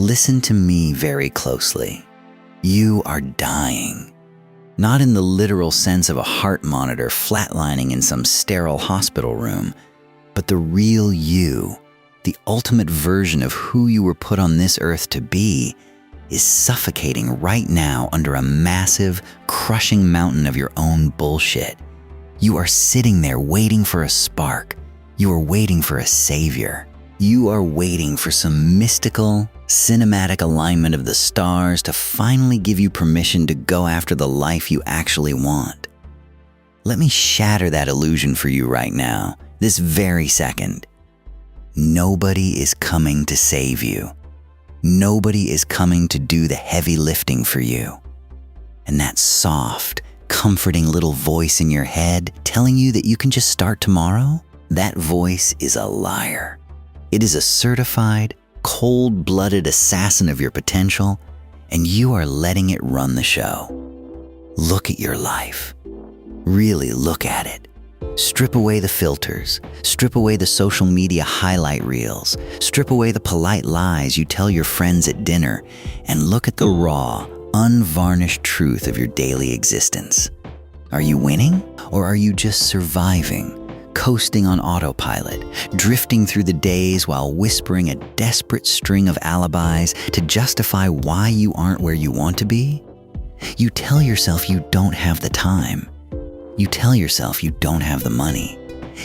Listen to me very closely. You are dying. Not in the literal sense of a heart monitor flatlining in some sterile hospital room, but the real you, the ultimate version of who you were put on this earth to be, is suffocating right now under a massive, crushing mountain of your own bullshit. You are sitting there waiting for a spark. You are waiting for a savior. You are waiting for some mystical, cinematic alignment of the stars to finally give you permission to go after the life you actually want. Let me shatter that illusion for you right now, this very second. Nobody is coming to save you. Nobody is coming to do the heavy lifting for you. And that soft, comforting little voice in your head telling you that you can just start tomorrow, that voice is a liar. It is a certified, cold-blooded assassin of your potential, and you are letting it run the show. Look at your life. Really look at it. Strip away the filters, strip away the social media highlight reels, strip away the polite lies you tell your friends at dinner, and look at the raw, unvarnished truth of your daily existence. Are you winning, or are you just surviving, coasting on autopilot, drifting through the days while whispering a desperate string of alibis to justify why you aren't where you want to be? You tell yourself you don't have the time. You tell yourself you don't have the money.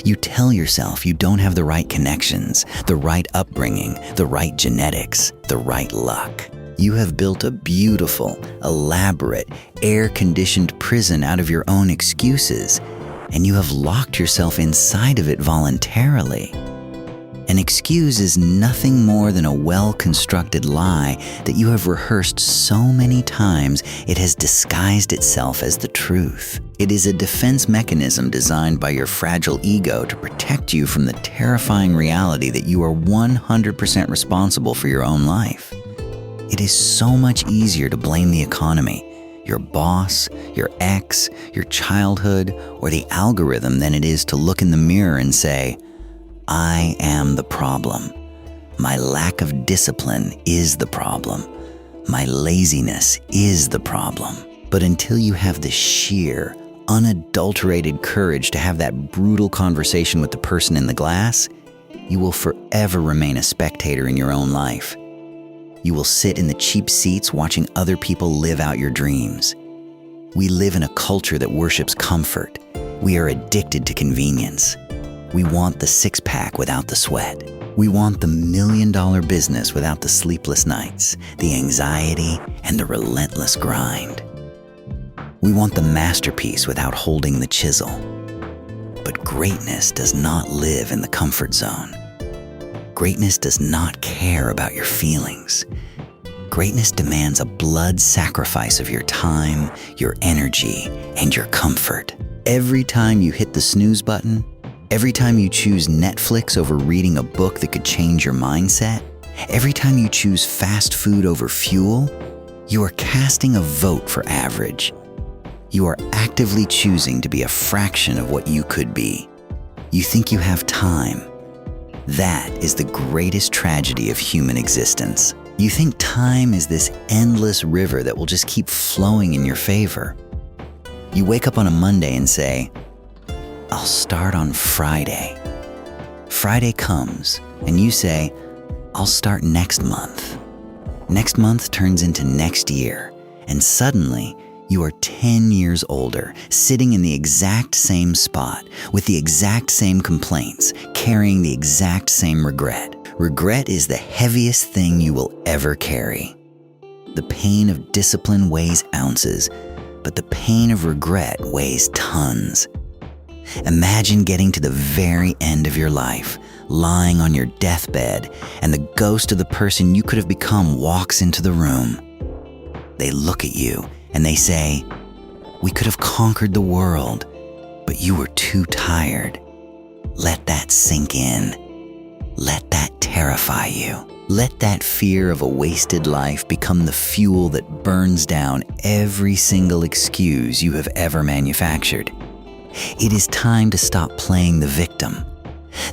You tell yourself you don't have the right connections, the right upbringing, the right genetics, the right luck. You have built a beautiful, elaborate, air-conditioned prison out of your own excuses, and you have locked yourself inside of it voluntarily. An excuse is nothing more than a well-constructed lie that you have rehearsed so many times it has disguised itself as the truth. It is a defense mechanism designed by your fragile ego to protect you from the terrifying reality that you are 100% responsible for your own life. It is so much easier to blame the economy, your boss, your ex, your childhood, or the algorithm than it is to look in the mirror and say, I am the problem. My lack of discipline is the problem. My laziness is the problem. But until you have the sheer, unadulterated courage to have that brutal conversation with the person in the glass, you will forever remain a spectator in your own life. You will sit in the cheap seats watching other people live out your dreams. We live in a culture that worships comfort. We are addicted to convenience. We want the six-pack without the sweat. We want the million-dollar business without the sleepless nights, the anxiety, and the relentless grind. We want the masterpiece without holding the chisel. But greatness does not live in the comfort zone. Greatness does not care about your feelings. Greatness demands a blood sacrifice of your time, your energy, and your comfort. Every time you hit the snooze button, every time you choose Netflix over reading a book that could change your mindset, every time you choose fast food over fuel, you are casting a vote for average. You are actively choosing to be a fraction of what you could be. You think you have time. That is the greatest tragedy of human existence. You think time is this endless river that will just keep flowing in your favor. You wake up on a Monday and say, I'll start on Friday. Friday comes, and you say, I'll start next month. Next month turns into next year, and suddenly you are 10 years older, sitting in the exact same spot, with the exact same complaints, carrying the exact same regret. Regret is the heaviest thing you will ever carry. The pain of discipline weighs ounces, but the pain of regret weighs tons. Imagine getting to the very end of your life, lying on your deathbed, and the ghost of the person you could have become walks into the room. They look at you and they say, we could have conquered the world, but you were too tired. Let that sink in. Let that terrify you. Let that fear of a wasted life become the fuel that burns down every single excuse you have ever manufactured. It is time to stop playing the victim.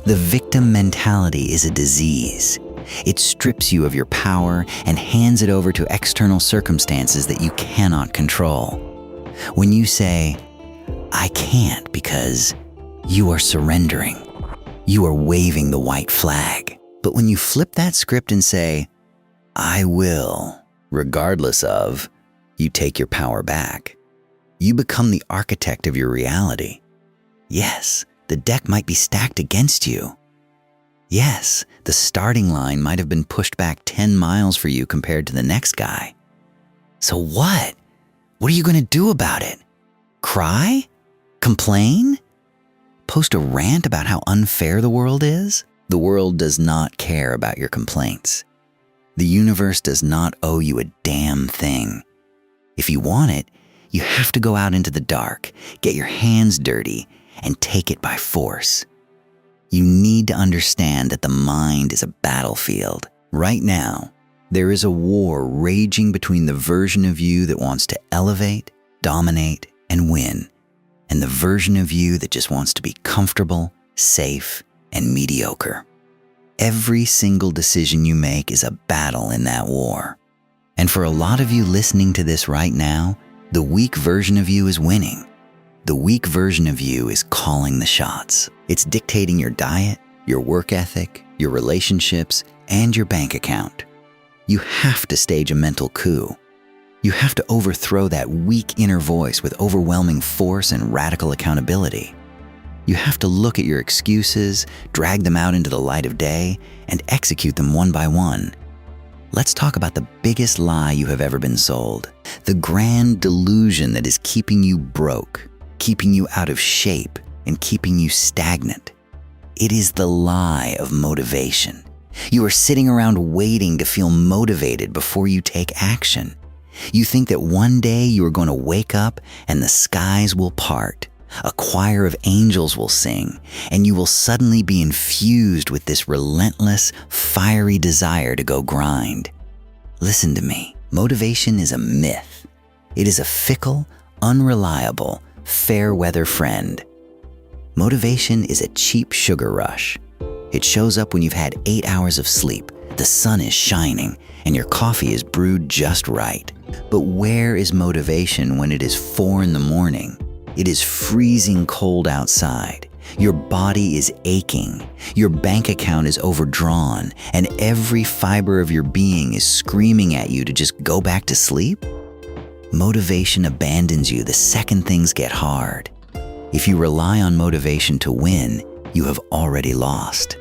The victim mentality is a disease. It strips you of your power and hands it over to external circumstances that you cannot control. When you say, "I can't," because you are surrendering. You are waving the white flag. But when you flip that script and say, "I will," regardless of, you take your power back. You become the architect of your reality. Yes, the deck might be stacked against you. Yes, the starting line might have been pushed back 10 miles for you compared to the next guy. So what? What are you going to do about it? Cry? Complain? Post a rant about how unfair the world is? The world does not care about your complaints. The universe does not owe you a damn thing. If you want it, you have to go out into the dark, get your hands dirty, and take it by force. You need to understand that the mind is a battlefield. Right now, there is a war raging between the version of you that wants to elevate, dominate, and win, and the version of you that just wants to be comfortable, safe, and mediocre. Every single decision you make is a battle in that war. And for a lot of you listening to this right now, the weak version of you is winning. The weak version of you is calling the shots. It's dictating your diet, your work ethic, your relationships, and your bank account. You have to stage a mental coup. You have to overthrow that weak inner voice with overwhelming force and radical accountability. You have to look at your excuses, drag them out into the light of day, and execute them one by one. Let's talk about the biggest lie you have ever been sold. The grand delusion that is keeping you broke, keeping you out of shape, and keeping you stagnant. It is the lie of motivation. You are sitting around waiting to feel motivated before you take action. You think that one day you are going to wake up and the skies will part. A choir of angels will sing, and you will suddenly be infused with this relentless, fiery desire to go grind. Listen to me. Motivation is a myth. It is a fickle, unreliable, fair-weather friend. Motivation is a cheap sugar rush. It shows up when you've had 8 hours of sleep, the sun is shining, and your coffee is brewed just right. But where is motivation when it is 4 a.m? It is freezing cold outside. Your body is aching. Your bank account is overdrawn, and every fiber of your being is screaming at you to just go back to sleep? Motivation abandons you the second things get hard. If you rely on motivation to win, you have already lost.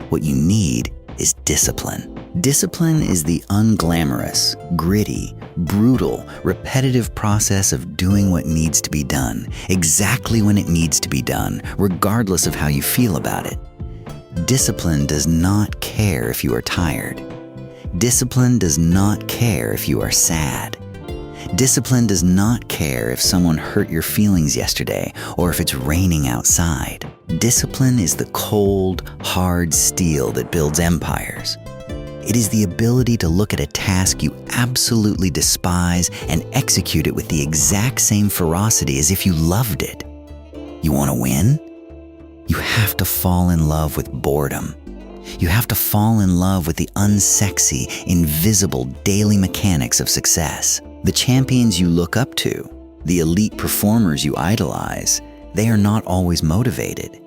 What you need is discipline. Discipline is the unglamorous, gritty, brutal, repetitive process of doing what needs to be done, exactly when it needs to be done, regardless of how you feel about it. Discipline does not care if you are tired. Discipline does not care if you are sad. Discipline does not care if someone hurt your feelings yesterday or if it's raining outside. Discipline is the cold, hard steel that builds empires. It is the ability to look at a task you absolutely despise and execute it with the exact same ferocity as if you loved it. You want to win? You have to fall in love with boredom. You have to fall in love with the unsexy, invisible daily mechanics of success. The champions you look up to, the elite performers you idolize, they are not always motivated.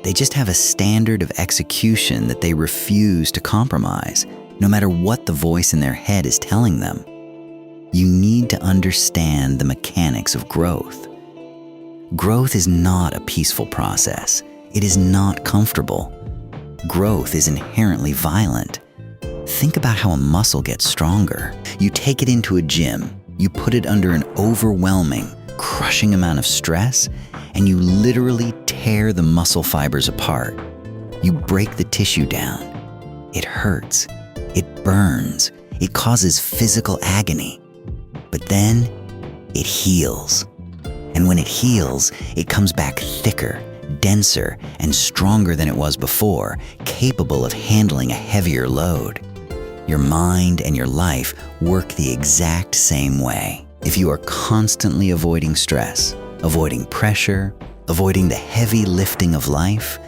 They just have a standard of execution that they refuse to compromise, no matter what the voice in their head is telling them. You need to understand the mechanics of growth. Growth is not a peaceful process. It is not comfortable. Growth is inherently violent. Think about how a muscle gets stronger. You take it into a gym, you put it under an overwhelming, crushing amount of stress, and you literally tear the muscle fibers apart. You break the tissue down. It hurts. It burns. It causes physical agony. But then it heals. And when it heals, it comes back thicker, denser, and stronger than it was before, capable of handling a heavier load. Your mind and your life work the exact same way. If you are constantly avoiding stress, avoiding pressure, avoiding the heavy lifting of life,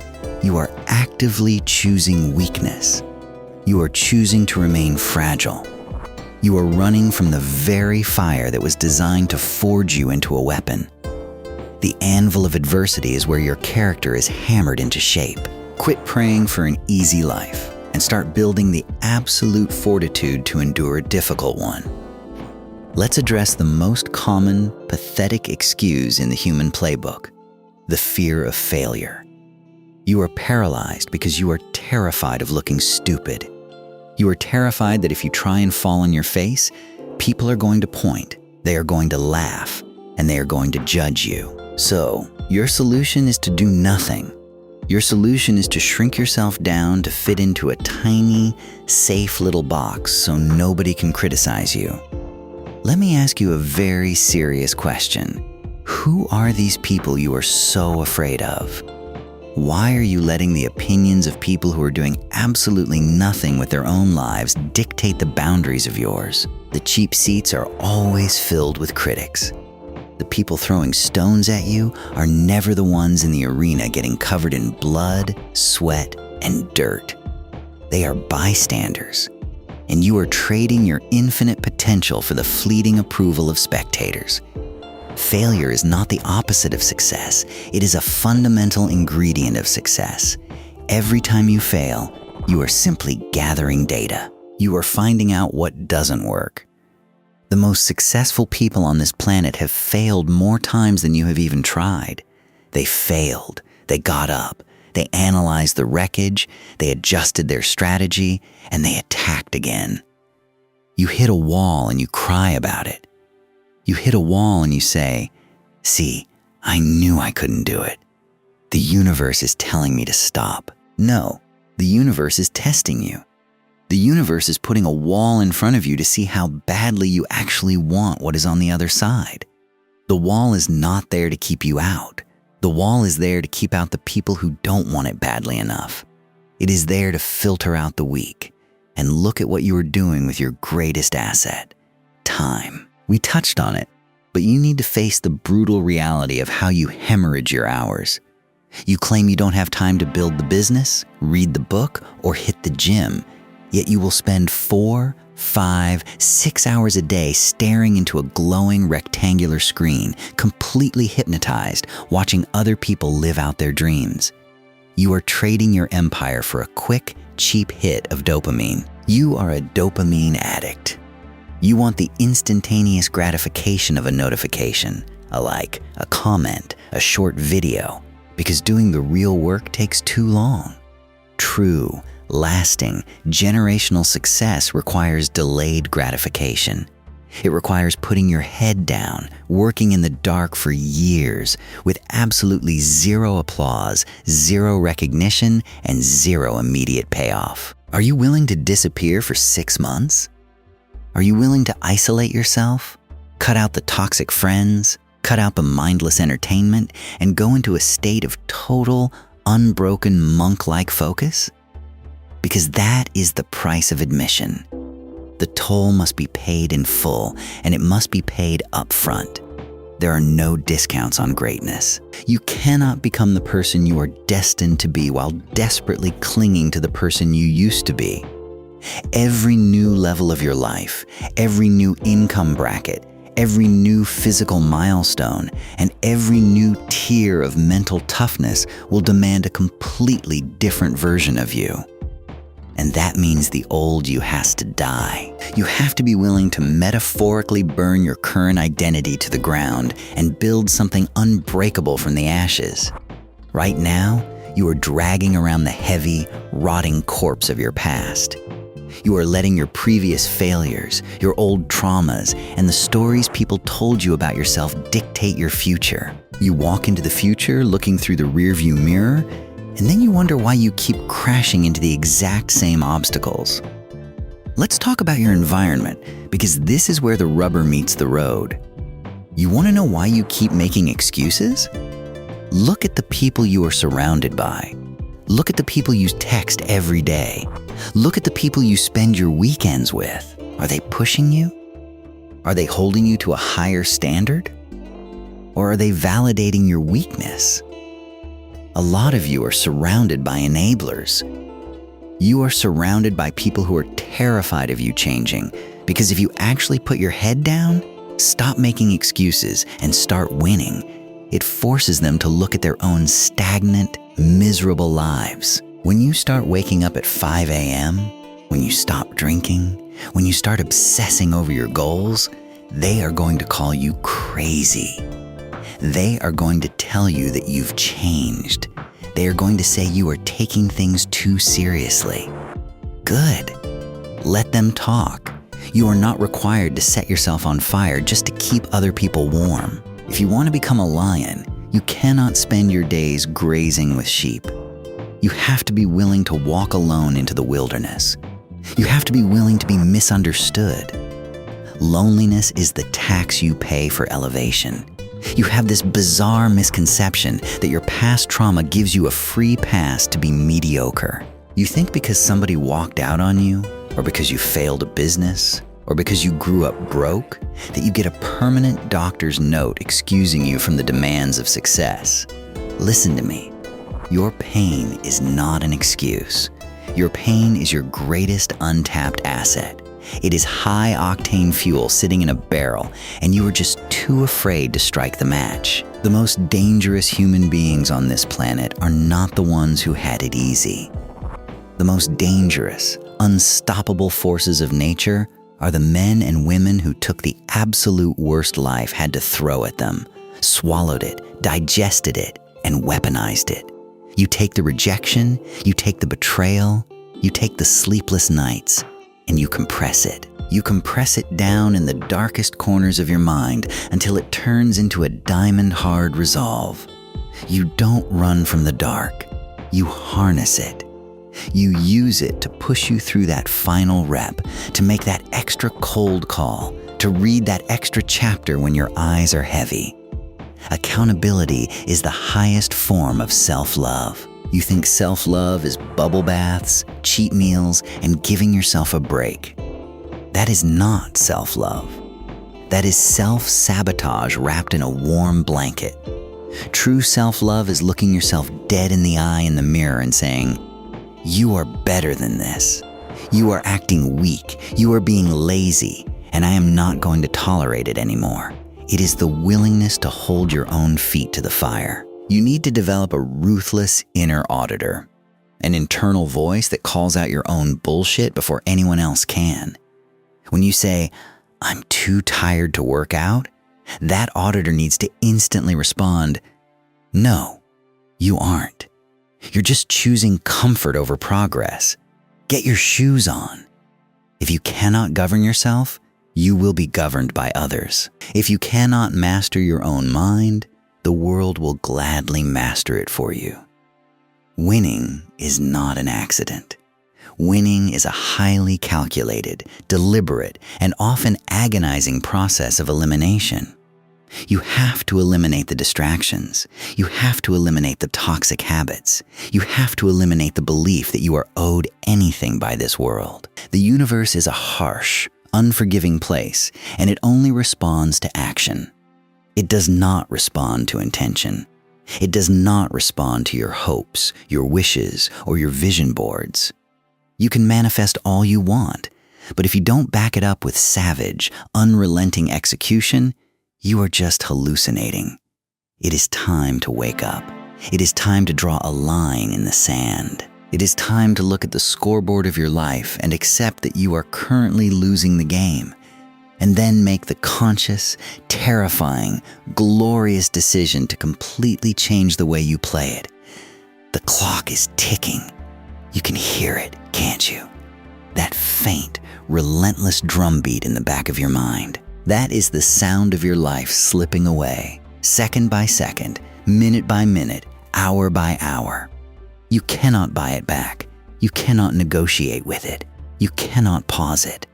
you are actively choosing weakness. You are choosing to remain fragile. You are running from the very fire that was designed to forge you into a weapon. The anvil of adversity is where your character is hammered into shape. Quit praying for an easy life and start building the absolute fortitude to endure a difficult one. Let's address the most common, pathetic excuse in the human playbook: the fear of failure. You are paralyzed because you are terrified of looking stupid. You are terrified that if you try and fall on your face, people are going to point, they are going to laugh, and they are going to judge you. So, your solution is to do nothing. Your solution is to shrink yourself down to fit into a tiny, safe little box so nobody can criticize you. Let me ask you a very serious question. Who are these people you are so afraid of? Why are you letting the opinions of people who are doing absolutely nothing with their own lives dictate the boundaries of yours? The cheap seats are always filled with critics. The people throwing stones at you are never the ones in the arena getting covered in blood, sweat, and dirt. They are bystanders, and you are trading your infinite potential for the fleeting approval of spectators. Failure is not the opposite of success. It is a fundamental ingredient of success. Every time you fail, you are simply gathering data. You are finding out what doesn't work. The most successful people on this planet have failed more times than you have even tried. They failed. They got up. They analyzed the wreckage. They adjusted their strategy, and they attacked again. You hit a wall and you cry about it. You hit a wall and you say, "See, I knew I couldn't do it. The universe is telling me to stop." No, the universe is testing you. The universe is putting a wall in front of you to see how badly you actually want what is on the other side. The wall is not there to keep you out. The wall is there to keep out the people who don't want it badly enough. It is there to filter out the weak. And look at what you are doing with your greatest asset: time. We touched on it, but you need to face the brutal reality of how you hemorrhage your hours. You claim you don't have time to build the business, read the book, or hit the gym, yet you will spend 4, 5, 6 hours a day staring into a glowing rectangular screen, completely hypnotized, watching other people live out their dreams. You are trading your empire for a quick, cheap hit of dopamine. You are a dopamine addict. You want the instantaneous gratification of a notification, a like, a comment, a short video, because doing the real work takes too long. True, lasting, generational success requires delayed gratification. It requires putting your head down, working in the dark for years, with absolutely zero applause, zero recognition, and zero immediate payoff. Are you willing to disappear for 6 months? Are you willing to isolate yourself, cut out the toxic friends, cut out the mindless entertainment, and go into a state of total, unbroken monk-like focus? Because that is the price of admission. The toll must be paid in full, and it must be paid up front. There are no discounts on greatness. You cannot become the person you are destined to be while desperately clinging to the person you used to be. Every new level of your life, every new income bracket, every new physical milestone, and every new tier of mental toughness will demand a completely different version of you. And that means the old you has to die. You have to be willing to metaphorically burn your current identity to the ground and build something unbreakable from the ashes. Right now, you are dragging around the heavy, rotting corpse of your past. You are letting your previous failures, your old traumas, and the stories people told you about yourself dictate your future. You walk into the future looking through the rearview mirror, and then you wonder why you keep crashing into the exact same obstacles. Let's talk about your environment, because this is where the rubber meets the road. You want to know why you keep making excuses? Look at the people you are surrounded by. Look at the people you text every day. Look at the people you spend your weekends with. Are they pushing you? Are they holding you to a higher standard? Or are they validating your weakness? A lot of you are surrounded by enablers. You are surrounded by people who are terrified of you changing, because if you actually put your head down, stop making excuses, and start winning, it forces them to look at their own stagnant, miserable lives. When you start waking up at 5 a.m., when you stop drinking, when you start obsessing over your goals, they are going to call you crazy. They are going to tell you that you've changed. They are going to say you are taking things too seriously. Good. Let them talk. You are not required to set yourself on fire just to keep other people warm. If you want to become a lion, you cannot spend your days grazing with sheep. You have to be willing to walk alone into the wilderness. You have to be willing to be misunderstood. Loneliness is the tax you pay for elevation. You have this bizarre misconception that your past trauma gives you a free pass to be mediocre. You think because somebody walked out on you, or because you failed a business, or because you grew up broke, that you get a permanent doctor's note excusing you from the demands of success. Listen to me. Your pain is not an excuse. Your pain is your greatest untapped asset. It is high-octane fuel sitting in a barrel, and you are just too afraid to strike the match. The most dangerous human beings on this planet are not the ones who had it easy. The most dangerous, unstoppable forces of nature are the men and women who took the absolute worst life had to throw at them, swallowed it, digested it, and weaponized it. You take the rejection, you take the betrayal, you take the sleepless nights, and you compress it. You compress it down in the darkest corners of your mind until it turns into a diamond-hard resolve. You don't run from the dark. You harness it. You use it to push you through that final rep, to make that extra cold call, to read that extra chapter when your eyes are heavy. Accountability is the highest form of self-love. You think self-love is bubble baths, cheat meals, and giving yourself a break. That is not self-love. That is self-sabotage wrapped in a warm blanket. True self-love is looking yourself dead in the eye in the mirror and saying, "You are better than this. You are acting weak. You are being lazy, and I am not going to tolerate it anymore." It is the willingness to hold your own feet to the fire. You need to develop a ruthless inner auditor, an internal voice that calls out your own bullshit before anyone else can. When you say, "I'm too tired to work out," that auditor needs to instantly respond, "No, you aren't. You're just choosing comfort over progress. Get your shoes on." If you cannot govern yourself, you will be governed by others. If you cannot master your own mind, the world will gladly master it for you. Winning is not an accident. Winning is a highly calculated, deliberate, and often agonizing process of elimination. You have to eliminate the distractions. You have to eliminate the toxic habits. You have to eliminate the belief that you are owed anything by this world. The universe is a harsh, unforgiving place, and it only responds to action. It does not respond to intention. It does not respond to your hopes, your wishes, or your vision boards. You can manifest all you want, but if you don't back it up with savage, unrelenting execution, you are just hallucinating. It is time to wake up. It is time to draw a line in the sand. It is time to look at the scoreboard of your life and accept that you are currently losing the game, and then make the conscious, terrifying, glorious decision to completely change the way you play it. The clock is ticking. You can hear it, can't you? That faint, relentless drumbeat in the back of your mind. That is the sound of your life slipping away, second by second, minute by minute, hour by hour. You cannot buy it back. You cannot negotiate with it. You cannot pause it.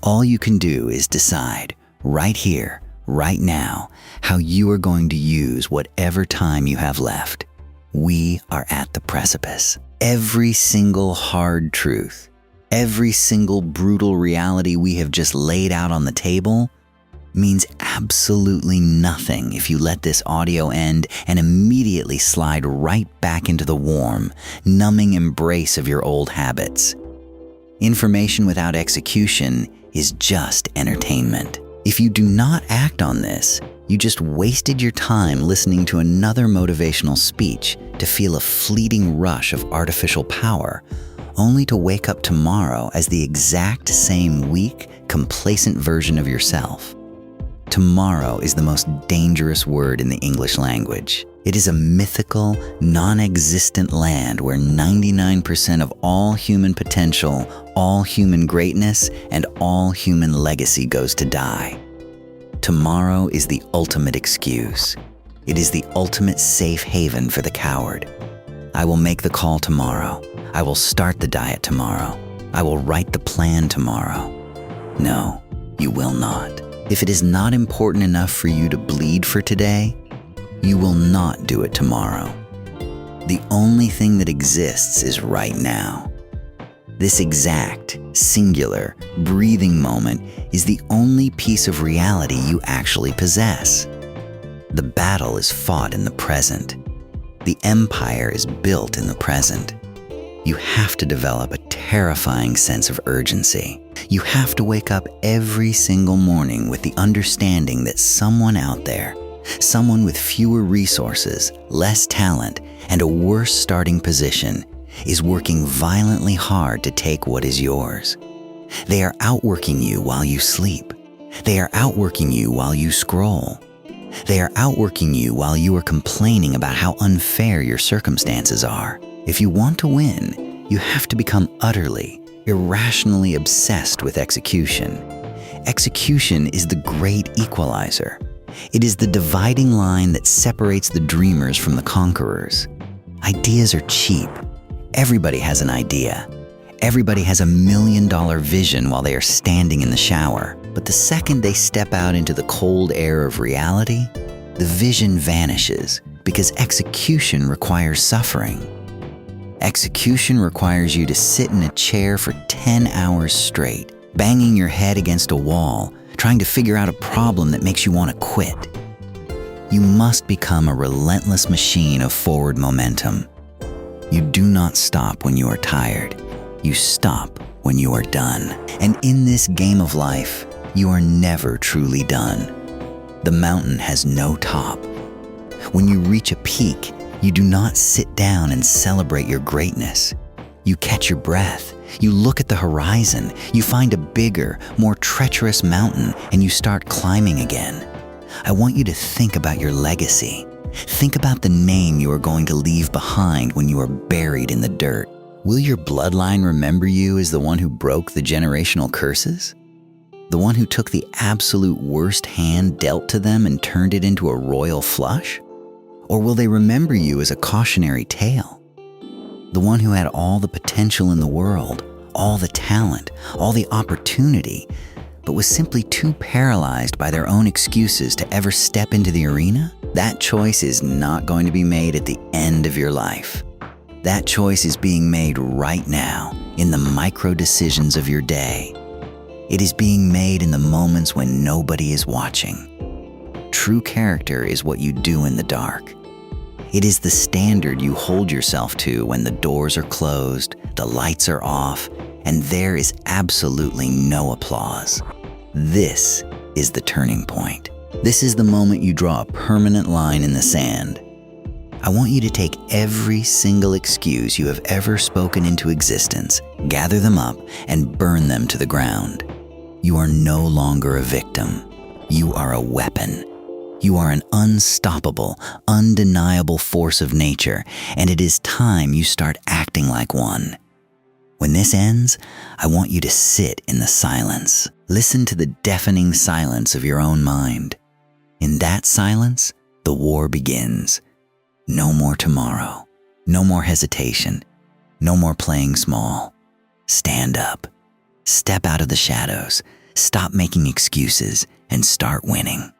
All you can do is decide, right here, right now, how you are going to use whatever time you have left. We are at the precipice. Every single hard truth, every single brutal reality we have just laid out on the table means absolutely nothing if you let this audio end and immediately slide right back into the warm, numbing embrace of your old habits. Information without execution is just entertainment. If you do not act on this, you just wasted your time listening to another motivational speech to feel a fleeting rush of artificial power, only to wake up tomorrow as the exact same weak, complacent version of yourself. Tomorrow is the most dangerous word in the English language. It is a mythical, non-existent land where 99% of all human potential, all human greatness, and all human legacy goes to die. Tomorrow is the ultimate excuse. It is the ultimate safe haven for the coward. I will make the call tomorrow. I will start the diet tomorrow. I will write the plan tomorrow. No, you will not. If it is not important enough for you to bleed for today, you will not do it tomorrow. The only thing that exists is right now. This exact, singular, breathing moment is the only piece of reality you actually possess. The battle is fought in the present. The empire is built in the present. You have to develop a terrifying sense of urgency. You have to wake up every single morning with the understanding that someone out there, someone with fewer resources, less talent, and a worse starting position, is working violently hard to take what is yours. They are outworking you while you sleep. They are outworking you while you scroll. They are outworking you while you are complaining about how unfair your circumstances are. If you want to win, you have to become utterly, irrationally obsessed with execution. Execution is the great equalizer. It is the dividing line that separates the dreamers from the conquerors. Ideas are cheap. Everybody has an idea. Everybody has $1 million vision while they are standing in the shower. But the second they step out into the cold air of reality, the vision vanishes because execution requires suffering. Execution requires you to sit in a chair for 10 hours straight, banging your head against a wall, trying to figure out a problem that makes you want to quit. You must become a relentless machine of forward momentum. You do not stop when you are tired. You stop when you are done. And in this game of life, you are never truly done. The mountain has no top. When you reach a peak, you do not sit down and celebrate your greatness. You catch your breath. You look at the horizon. You find a bigger, more treacherous mountain, and you start climbing again. I want you to think about your legacy. Think about the name you are going to leave behind when you are buried in the dirt. Will your bloodline remember you as the one who broke the generational curses? The one who took the absolute worst hand dealt to them and turned it into a royal flush? Or will they remember you as a cautionary tale? The one who had all the potential in the world, all the talent, all the opportunity, but was simply too paralyzed by their own excuses to ever step into the arena? That choice is not going to be made at the end of your life. That choice is being made right now, in the micro decisions of your day. It is being made in the moments when nobody is watching. True character is what you do in the dark. It is the standard you hold yourself to when the doors are closed, the lights are off, and there is absolutely no applause. This is the turning point. This is the moment you draw a permanent line in the sand. I want you to take every single excuse you have ever spoken into existence, gather them up, and burn them to the ground. You are no longer a victim. You are a weapon. You are an unstoppable, undeniable force of nature, and it is time you start acting like one. When this ends, I want you to sit in the silence. Listen to the deafening silence of your own mind. In that silence, the war begins. No more tomorrow. No more hesitation. No more playing small. Stand up. Step out of the shadows. Stop making excuses and start winning.